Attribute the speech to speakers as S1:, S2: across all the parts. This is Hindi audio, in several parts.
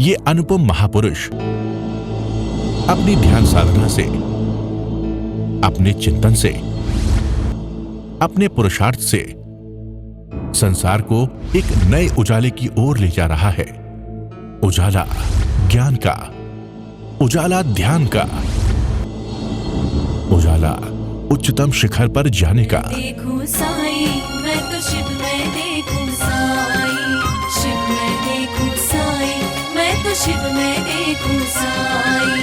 S1: ये अनुपम महापुरुष अपनी ध्यान साधना से, अपने चिंतन से, अपने पुरुषार्थ से संसार को एक नए उजाले की ओर ले जा रहा है। उजाला ज्ञान का, उजाला ध्यान का, उजाला उच्चतम शिखर पर जाने का।
S2: देखूं साई, मैं तो शिव में देखूं साई, शिव में देखूं साई, मैं तो शिव में देखूं साई।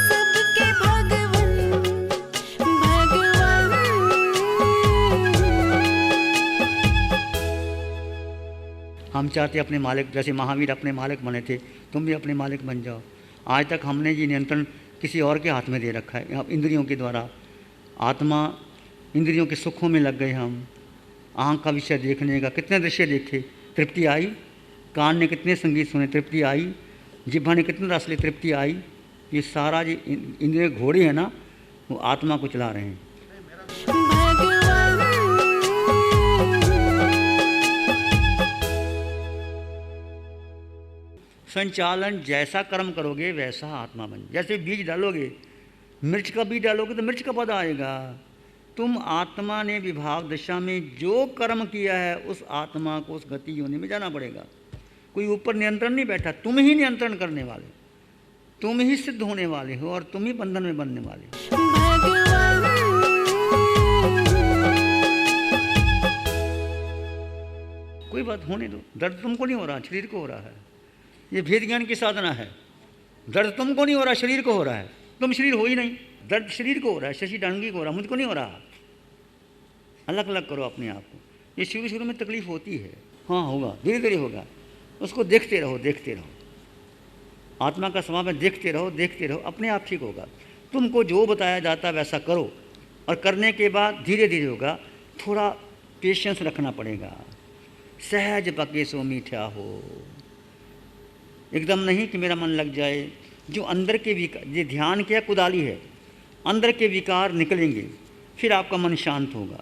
S2: सबके भगवन भगवन।
S3: हम चाहते अपने मालिक, जैसे महावीर अपने मालिक बने थे, तुम भी अपने मालिक बन जाओ। आज तक हमने ये नियंत्रण किसी और के हाथ में दे रखा है, अब इंद्रियों के द्वारा। आत्मा इंद्रियों के सुखों में लग गए हम। आँख का विषय देखने का, कितने दृश्य देखे, तृप्ति आई। कान ने कितने संगीत सुने, तृप्ति आई। जिह्वा ने कितने रस ले, तृप्ति आई। ये सारा जो इंद्रिय घोड़े हैं ना, वो आत्मा को चला रहे हैं। संचालन जैसा कर्म करोगे वैसा आत्मा बन। जैसे बीज डालोगे, मिर्च का बीज डालोगे तो मिर्च का पौधा आएगा। तुम आत्मा ने विभाव दशा में जो कर्म किया है, उस आत्मा को उस गति योनि में जाना पड़ेगा। कोई ऊपर नियंत्रण नहीं बैठा, तुम ही नियंत्रण करने वाले, तुम ही सिद्ध होने वाले हो और तुम ही बंधन में बनने वाले हो। कोई बात होने दो, दर्द तुमको नहीं हो रहा, शरीर को हो रहा है। ये भेद ज्ञान की साधना है। दर्द तुमको नहीं हो रहा, शरीर को हो रहा है। तुम शरीर हो ही नहीं, दर्द शरीर को हो रहा है, शशि डांगी को हो रहा है, मुझको नहीं हो रहा। अलग अलग करो अपने आप को। ये शुरू शुरू में तकलीफ होती है, हाँ होगा, धीरे धीरे होगा। उसको देखते रहो, देखते रहो। आत्मा का स्वभाव है, देखते रहो, देखते रहो, अपने आप ठीक होगा। तुमको जो बताया जाता है वैसा करो, और करने के बाद धीरे धीरे होगा। थोड़ा पेशेंस रखना पड़ेगा। सहज पके सो मीठा हो, एकदम नहीं कि मेरा मन लग जाए। जो अंदर के विकार, ये ध्यान क्या कुदाली है, अंदर के विकार निकलेंगे, फिर आपका मन शांत होगा।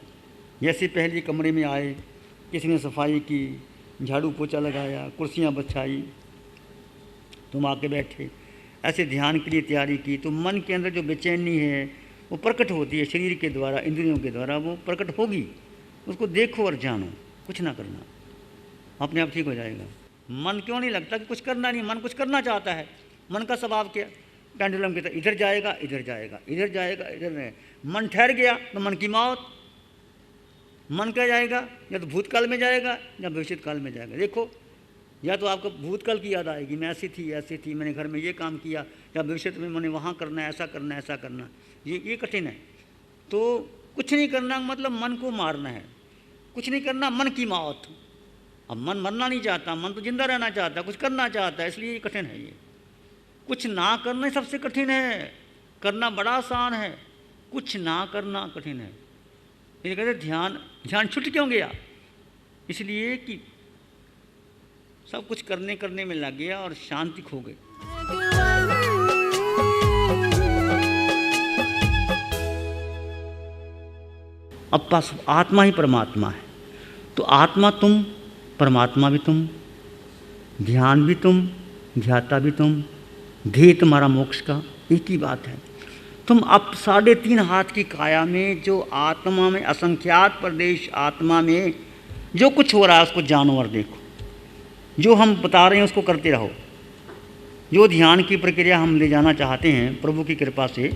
S3: जैसे पहले कमरे में आए, किसी ने सफाई की, झाड़ू पोछा लगाया, कुर्सियाँ बिछाई, तुम आके बैठे, ऐसे ध्यान के लिए तैयारी की, तो मन के अंदर जो बेचैनी है वो प्रकट होती है शरीर के द्वारा, इंद्रियों के द्वारा वो प्रकट होगी। उसको देखो और जानो, कुछ ना करना, अपने आप ठीक हो जाएगा। मन क्यों नहीं लगता कि कुछ करना नहीं, मन कुछ करना चाहता है। मन का स्वभाव क्या, पेंडुलम की तरह इधर जाएगा, इधर जाएगा, इधर जाएगा, इधर नहीं। मन ठहर गया तो मन की मौत। मन क्या जाएगा, या तो भूतकाल में जाएगा या भविष्य काल में जाएगा। देखो, या तो आपको भूतकाल की याद आएगी, मैं ऐसी थी, मैंने घर में ये काम किया, या भविष्य में मैंने वहाँ करना है, ऐसा करना है, ऐसा करना। ये कठिन है। तो कुछ नहीं करना मतलब मन को मारना है। कुछ नहीं करना, मन की मौत। अब मन मरना नहीं चाहता, मन तो जिंदा रहना चाहता है, कुछ करना चाहता है, इसलिए ये कठिन है। ये कुछ ना करना सबसे कठिन है, करना बड़ा आसान है, कुछ ना करना कठिन है। ये कहते ध्यान छूट क्यों गया, इसलिए कि सब कुछ करने में लग गया और शांति खो गई। अब बस आत्मा ही परमात्मा है, तो आत्मा तुम, परमात्मा भी तुम, ध्यान भी तुम, ध्याता भी तुम, ध्येय तुम्हारा मोक्ष का, एक ही बात है। तुम अब 3.5 हाथ की काया में, जो आत्मा में असंख्यात प्रदेश आत्मा में जो कुछ हो रहा है उसको जानो और देखो। जो हम बता रहे हैं उसको करते रहो। जो ध्यान की प्रक्रिया हम ले जाना चाहते हैं प्रभु की कृपा से,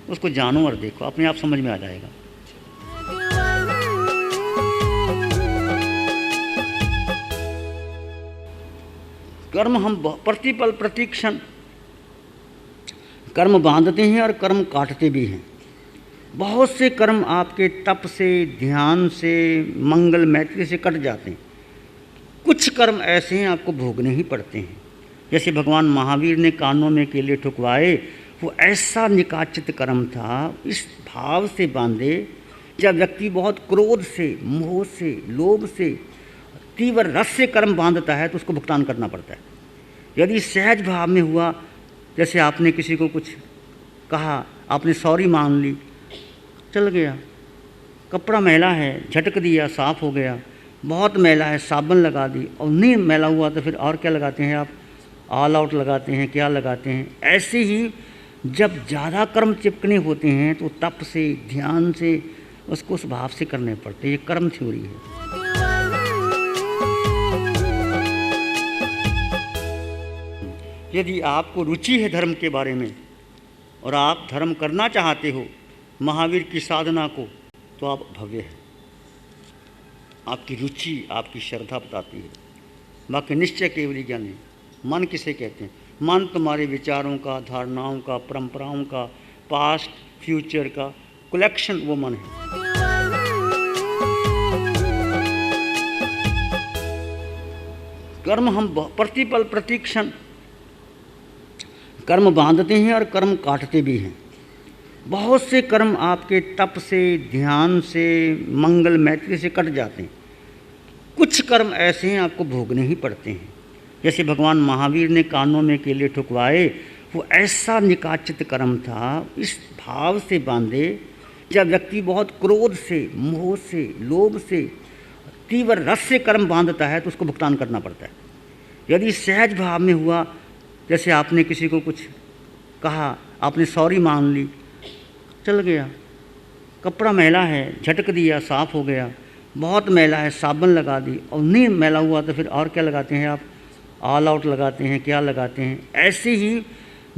S3: उसको जानो और देखो, अपने आप समझ में आ जाएगा। कर्म हम प्रतिपल प्रतिक्षण कर्म बांधते हैं और कर्म काटते भी हैं। बहुत से कर्म आपके तप से, ध्यान से, मंगल मैत्री से कट जाते हैं। कुछ कर्म ऐसे हैं आपको भोगने ही पड़ते हैं। जैसे भगवान महावीर ने कानों में केले ठुकवाए, वो ऐसा निकाचित कर्म था, इस भाव से बांधे। जब व्यक्ति बहुत क्रोध से, मोह से, लोभ से, तीव्र रस से कर्म बांधता है तो उसको भुगतान करना पड़ता है। यदि सहज भाव में हुआ, जैसे आपने किसी को कुछ कहा, आपने सॉरी मान ली, चल गया, कपड़ा मैला है, झटक दिया, साफ़ हो गया, बहुत मैला है, साबुन लगा दी, और नहीं मैला हुआ तो फिर और क्या लगाते हैं आप, ऑल आउट लगाते हैं, क्या लगाते हैं। ऐसे ही जब ज़्यादा कर्म चिपकने होते हैं तो तप से, ध्यान से, उसको उस भाव से करने पड़ते हैं। ये कर्म थ्योरी है। यदि आपको रुचि है धर्म के बारे में और आप धर्म करना चाहते हो महावीर की साधना को, तो आप भव्य है। आपकी रुचि, आपकी श्रद्धा बताती है। बाकी निश्चय केवल ज्ञान है। मन किसे कहते हैं? मन तुम्हारे विचारों का, धारणाओं का, परंपराओं का, पास्ट फ्यूचर का कलेक्शन, वो मन है। कर्म हम प्रतिपल प्रतिक्षण कर्म बांधते हैं और कर्म काटते भी हैं। बहुत से कर्म आपके तप से, ध्यान से, मंगल मैत्री से कट जाते हैं। कुछ कर्म ऐसे हैं आपको भोगने ही पड़ते हैं। जैसे भगवान महावीर ने कानों में केले ठुकवाए, वो ऐसा निकाचित कर्म था, इस भाव से बांधे। जब व्यक्ति बहुत क्रोध से, मोह से, लोभ से, तीव्र रस से कर्म बांधता है तो उसको भुगतान करना पड़ता है। यदि सहज भाव में हुआ, जैसे आपने किसी को कुछ कहा, आपने सॉरी मान ली, चल गया। कपड़ा मैला है, झटक दिया, साफ़ हो गया। बहुत मैला है, साबुन लगा दी, और नहीं मैला हुआ तो फिर और क्या लगाते हैं आप? ऑल आउट लगाते हैं, क्या लगाते हैं। ऐसे ही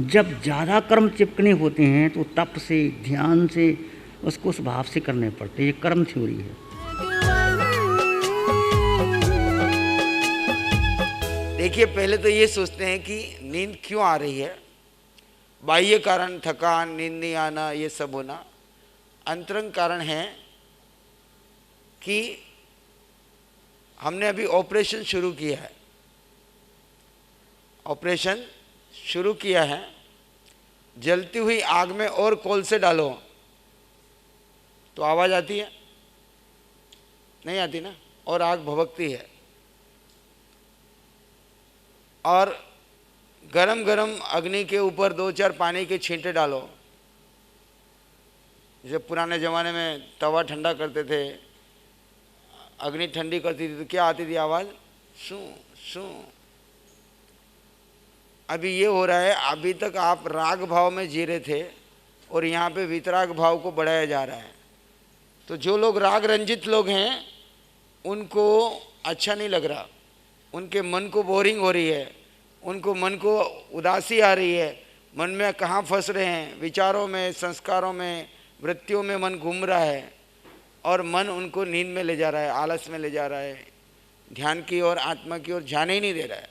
S3: जब ज़्यादा कर्म चिपकने होते हैं तो तप से, ध्यान से, उसको उस भाव से करने पड़ते हैं। ये कर्म थ्योरी है।
S4: देखिए, पहले तो ये सोचते हैं कि नींद क्यों आ रही है। बाह्य कारण थकान, नींद नहीं आना, ये सब होना। अंतरंग कारण है कि हमने अभी ऑपरेशन शुरू किया है। ऑपरेशन शुरू किया है, जलती हुई आग में और कोल से डालो तो आवाज़ आती है? नहीं आती ना, और आग भभकती है। और गरम गरम अग्नि के ऊपर 2-4 पानी के छींटे डालो। जैसे पुराने ज़माने में तवा ठंडा करते थे, अग्नि ठंडी करती थी तो क्या आती थी आवाज़? शू शू। अभी ये हो रहा है, अभी तक आप राग भाव में जी रहे थे और यहाँ पे वितराग भाव को बढ़ाया जा रहा है। तो जो लोग राग रंजित लोग हैं उनको अच्छा नहीं लग रहा, उनके मन को बोरिंग हो रही है, उनको मन को उदासी आ रही है, मन में कहाँ फंस रहे हैं, विचारों में, संस्कारों में, वृत्तियों में मन घूम रहा है और मन उनको नींद में ले जा रहा है, आलस में ले जा रहा है, ध्यान की ओर, आत्मा की ओर जाने ही नहीं दे रहा है।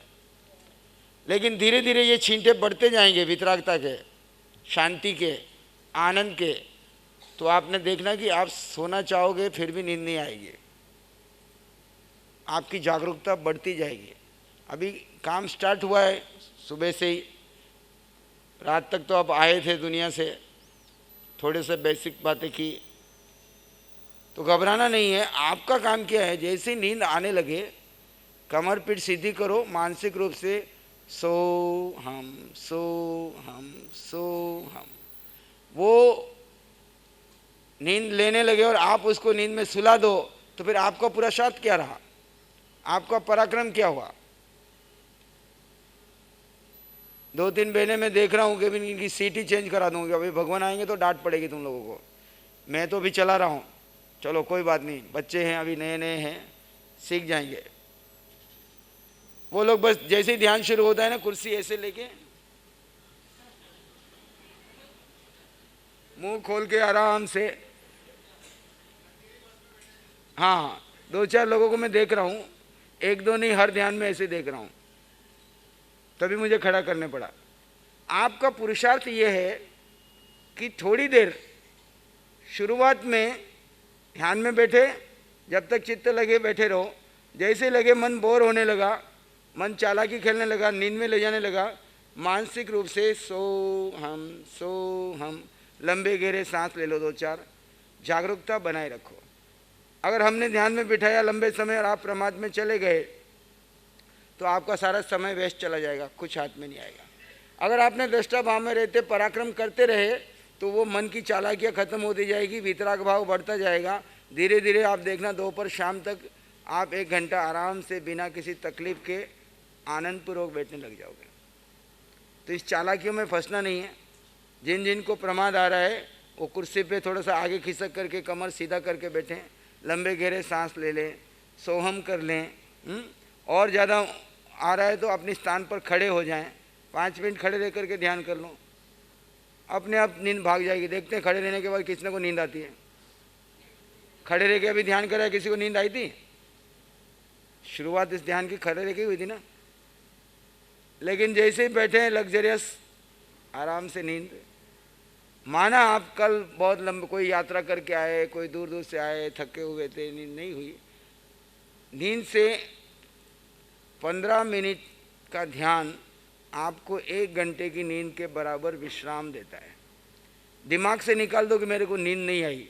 S4: लेकिन धीरे धीरे ये छींटे बढ़ते जाएंगे वितरागता के, शांति के, आनंद के। तो आपने देखना कि आप सोना चाहोगे फिर भी नींद नहीं आएगी, आपकी जागरूकता बढ़ती जाएगी। अभी काम स्टार्ट हुआ है सुबह से ही, रात तक तो आप आए थे दुनिया से, थोड़े से बेसिक बातें की, तो घबराना नहीं है। आपका काम क्या है, जैसे नींद आने लगे कमर पीठ सीधी करो, मानसिक रूप से सो हम सो हम सो हम, वो नींद लेने लगे और आप उसको नींद में सुला दो, तो फिर आपका पुरुषार्थ क्या रहा, आपका पराक्रम क्या हुआ। 2-3 महीने में देख रहा हूँ कि इनकी सीट ही चेंज करा दूँगी। अभी भगवान आएंगे तो डांट पड़ेगी तुम लोगों को। मैं तो अभी चला रहा हूँ, चलो कोई बात नहीं, बच्चे हैं अभी, नए नए हैं, सीख जाएंगे। वो लोग बस जैसे ही ध्यान शुरू होता है ना, कुर्सी ऐसे लेके मुंह खोल के आराम से, हाँ 2-4 लोगों को मैं देख रहा हूँ, 1-2 नहीं, हर ध्यान में ऐसे देख रहा हूँ, तभी मुझे खड़ा करने पड़ा। आपका पुरुषार्थ ये है कि थोड़ी देर शुरुआत में ध्यान में बैठे, जब तक चित्त लगे बैठे रहो। जैसे लगे मन बोर होने लगा, मन चालाकी खेलने लगा, नींद में ले जाने लगा, मानसिक रूप से सो हम लंबे गहरे सांस ले लो 2-4, जागरूकता बनाए रखो। अगर हमने ध्यान में बिठाया लंबे समय और आप प्रमाद में चले गए तो आपका सारा समय वेस्ट चला जाएगा, कुछ हाथ में नहीं आएगा। अगर आपने दृष्टा भाव में रहते पराक्रम करते रहे तो वो मन की चालाकियाँ खत्म होती जाएगी, वितराग भाव बढ़ता जाएगा। धीरे धीरे आप देखना दोपहर शाम तक आप 1 घंटा आराम से बिना किसी तकलीफ के आनंदपूर्वक बैठने लग जाओगे। तो इस चालाकियों में फंसना नहीं है। जिन जिन को प्रमाद आ रहा है वो कुर्सी पे थोड़ा सा आगे खिसक करके कमर सीधा करके बैठें, लंबे गहरे सांस ले लें, सोहम कर लें। और ज़्यादा आ रहा है तो अपने स्थान पर खड़े हो जाएं, 5 मिनट खड़े रह करके ध्यान कर लो, अपने आप नींद भाग जाएगी। देखते हैं खड़े रहने के बाद किसने को नींद आती है। खड़े रह के अभी ध्यान करा, किसी को नींद आई थी? शुरुआत इस ध्यान की खड़े रह के हुई थी ना, लेकिन जैसे ही बैठे हैं लग्जरियस आराम से नींद। माना आप कल बहुत लंबे कोई यात्रा करके आए, कोई दूर दूर से आए, थके हुए थे, नींद नहीं हुई। नींद से 15 मिनट का ध्यान आपको 1 घंटे की नींद के बराबर विश्राम देता है। दिमाग से निकाल दो कि मेरे को नींद नहीं आई,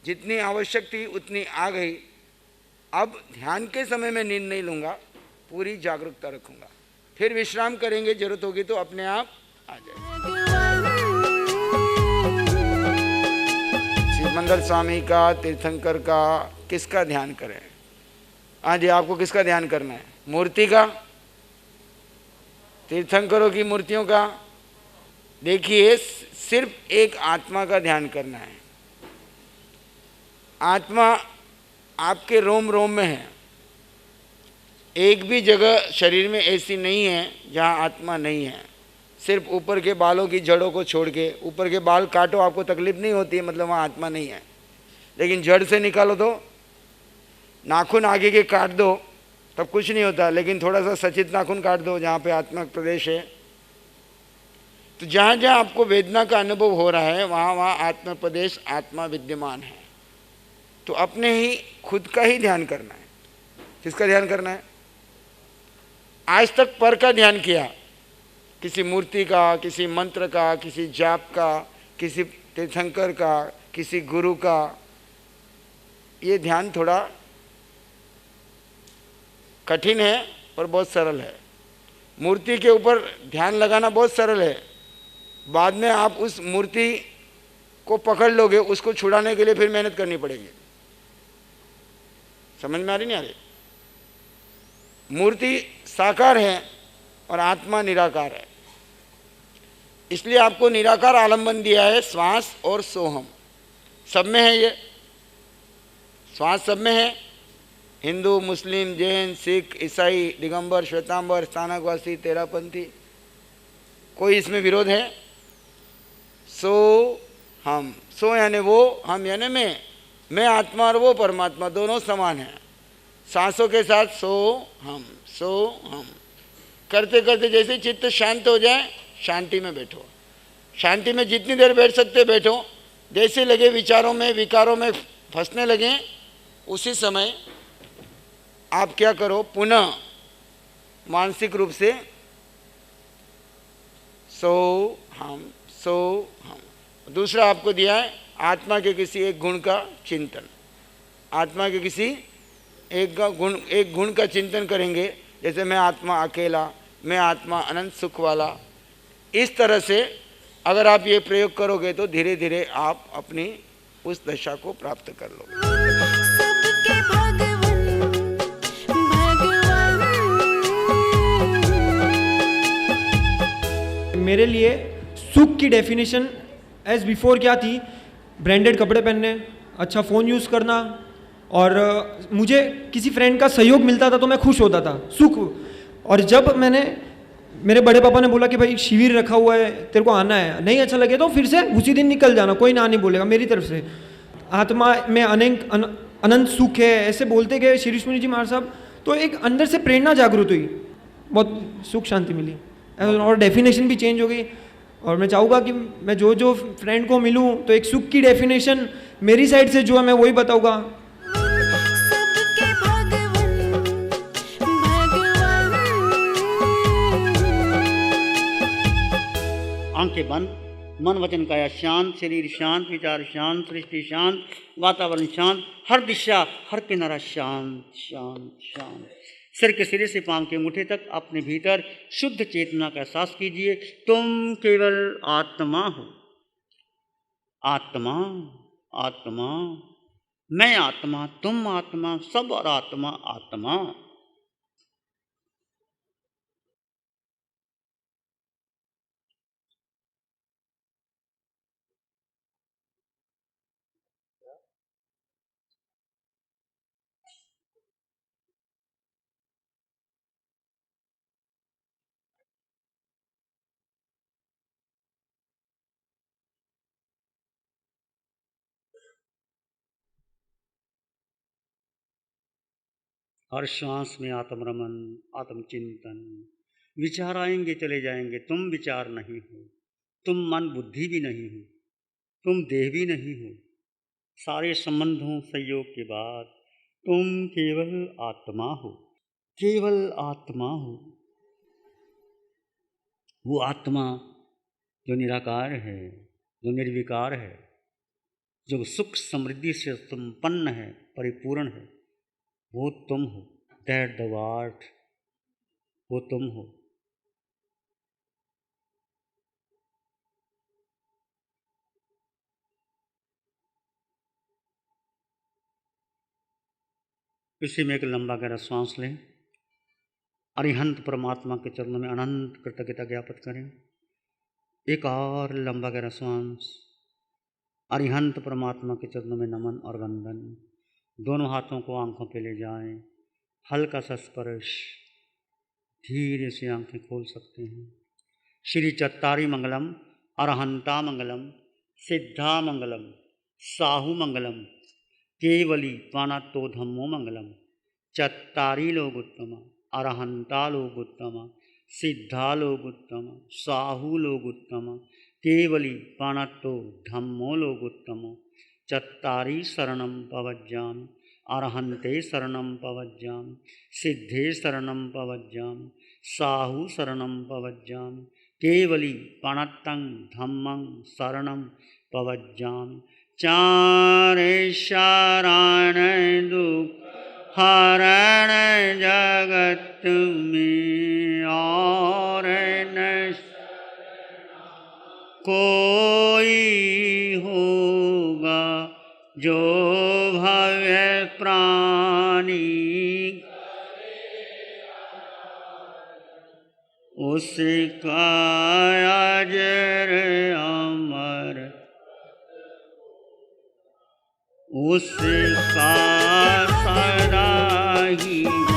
S4: जितनी आवश्यक थी उतनी आ गई। अब ध्यान के समय में नींद नहीं लूँगा, पूरी जागरूकता रखूँगा, फिर विश्राम करेंगे, जरूरत होगी तो अपने आप आ जाएगा। शिवमंदिर स्वामी का, तीर्थंकर का, किसका ध्यान करें? हाँ जी, आपको किसका ध्यान करना है? मूर्ति का, तीर्थंकरों की मूर्तियों का? देखिए, सिर्फ एक आत्मा का ध्यान करना है। आत्मा आपके रोम रोम में है। एक भी जगह शरीर में ऐसी नहीं है जहाँ आत्मा नहीं है। सिर्फ ऊपर के बालों की जड़ों को छोड़ के, ऊपर के बाल काटो आपको तकलीफ नहीं होती है, मतलब वहाँ आत्मा नहीं है। लेकिन जड़ से निकालो तो, नाखून आगे के काट दो तब कुछ नहीं होता, लेकिन थोड़ा सा सचित नाखून काट दो जहाँ पे आत्मा प्रदेश है। तो जहाँ जहाँ आपको वेदना का अनुभव हो रहा है वहाँ वहाँ आत्मा प्रदेश, आत्मा विद्यमान है। तो अपने ही खुद का ही ध्यान करना है। किसका ध्यान करना है? आज तक पर का ध्यान किया, किसी मूर्ति का, किसी मंत्र का, किसी जाप का, किसी तीर्थंकर का, किसी गुरु का। ये ध्यान थोड़ा कठिन है पर बहुत सरल है। मूर्ति के ऊपर ध्यान लगाना बहुत सरल है, बाद में आप उस मूर्ति को पकड़ लोगे, उसको छुड़ाने के लिए फिर मेहनत करनी पड़ेगी। समझ में आ रही नहीं आ रही? मूर्ति साकार है और आत्मा निराकार है, इसलिए आपको निराकार आलंबन दिया है। श्वास और सोहम सब में है, ये श्वास सब में है। हिंदू, मुस्लिम, जैन, सिख, ईसाई, दिगंबर, श्वेतांबर, स्थानकवासी, तेरापंथी, कोई इसमें विरोध है? सो हम, सो यानी वो, हम यानी मैं आत्मा और वो परमात्मा दोनों समान हैं। सांसों के साथ सो हम करते करते जैसे चित्त शांत हो जाए, शांति में बैठो। शांति में जितनी देर बैठ सकते बैठो। जैसे लगे विचारों में, विकारों में फंसने लगे, उसी समय आप क्या करो, पुनः मानसिक रूप से सो हम। दूसरा आपको दिया है आत्मा के किसी एक गुण का चिंतन। आत्मा के किसी एक गुण का चिंतन करेंगे, जैसे मैं आत्मा अकेला, मैं आत्मा अनंत सुख वाला। इस तरह से अगर आप ये प्रयोग करोगे तो धीरे धीरे आप अपनी उस दशा को प्राप्त कर लोगे।
S2: सबके भगवन भगवान।
S5: मेरे लिए सुख की डेफिनेशन एज बिफोर क्या थी? ब्रांडेड कपड़े पहनने, अच्छा फ़ोन यूज़ करना, और मुझे किसी फ्रेंड का सहयोग मिलता था तो मैं खुश होता था, सुख। और जब मेरे बड़े पापा ने बोला कि भाई शिविर रखा हुआ है, तेरे को आना है, नहीं अच्छा लगे तो फिर से उसी दिन निकल जाना, कोई ना नहीं बोलेगा मेरी तरफ से। आत्मा में अनंत सुख है, ऐसे बोलते गए श्री मुनि जी महाराज साहब। तो एक अंदर से प्रेरणा जागृत हुई, बहुत सुख शांति मिली, और डेफिनेशन भी चेंज हो गई। और मैं चाहूँगा कि मैं जो फ्रेंड को मिलूँ तो एक सुख की डेफिनेशन मेरी साइड से जो है मैं वही बताऊँगा।
S2: सबके भगवन भगवान।
S3: आंखें बंद, मन वचन काया शांत, शरीर शांत, विचार शांत, सृष्टि शांत, वातावरण शांत, हर दिशा हर किनारा शांत शांत शांत। सिर के सिरे से पांव के अंगूठे तक अपने भीतर शुद्ध चेतना का एहसास कीजिए। तुम केवल आत्मा हो। आत्मा आत्मा, मैं आत्मा, तुम आत्मा, सब और आत्मा आत्मा। हर श्वास में आत्मरमन, आत्मचिंतन। विचार आएंगे चले जाएंगे, तुम विचार नहीं हो, तुम मन बुद्धि भी नहीं हो, तुम देह भी नहीं हो। सारे संबंधों संयोग के बाद तुम केवल आत्मा हो, केवल आत्मा हो। वो आत्मा जो निराकार है, जो निर्विकार है, जो सुख समृद्धि से संपन्न है, परिपूर्ण है, वो तुम हो। दैट द वर्ड, वो तुम हो। इसी में एक लंबा गहरा सांस लें। अरिहंत परमात्मा के चरणों में अनंत कृतज्ञता ज्ञापित करें। एक और लंबा गहरा सांस। अरिहंत परमात्मा के चरणों में नमन और वंदन। दोनों हाथों को आंखों पे ले जाएं। हल्का सा स्पर्श। धीरे से आंखें खोल सकते हैं। श्री चत्तारी मंगलम, अरहंता मंगलम, सिद्धा मंगलम, साहू मंगलम, केवली पानातो धम्मो मंगलम। चत्तारी लोग उत्तम, अरहंता लोग उत्तम, सिद्धा लोग उत्तम, साहू लोग उत्तम, केवली पानातो धम्मो लोग उत्तम। चत्तारी शरणं पवज्जामि, अरहंते शरणं पवज्जामि, सिद्धे शरणं पवज्जामि, साहू शरणं पवज्जामि, केवली पाणत्तं धम्मं शरणं पवज्जामि। चारे शरण दुख हरण जगत में, और न कोई होगा जो भव्य प्राणी, उसका अजर अमर, उसका सदा ही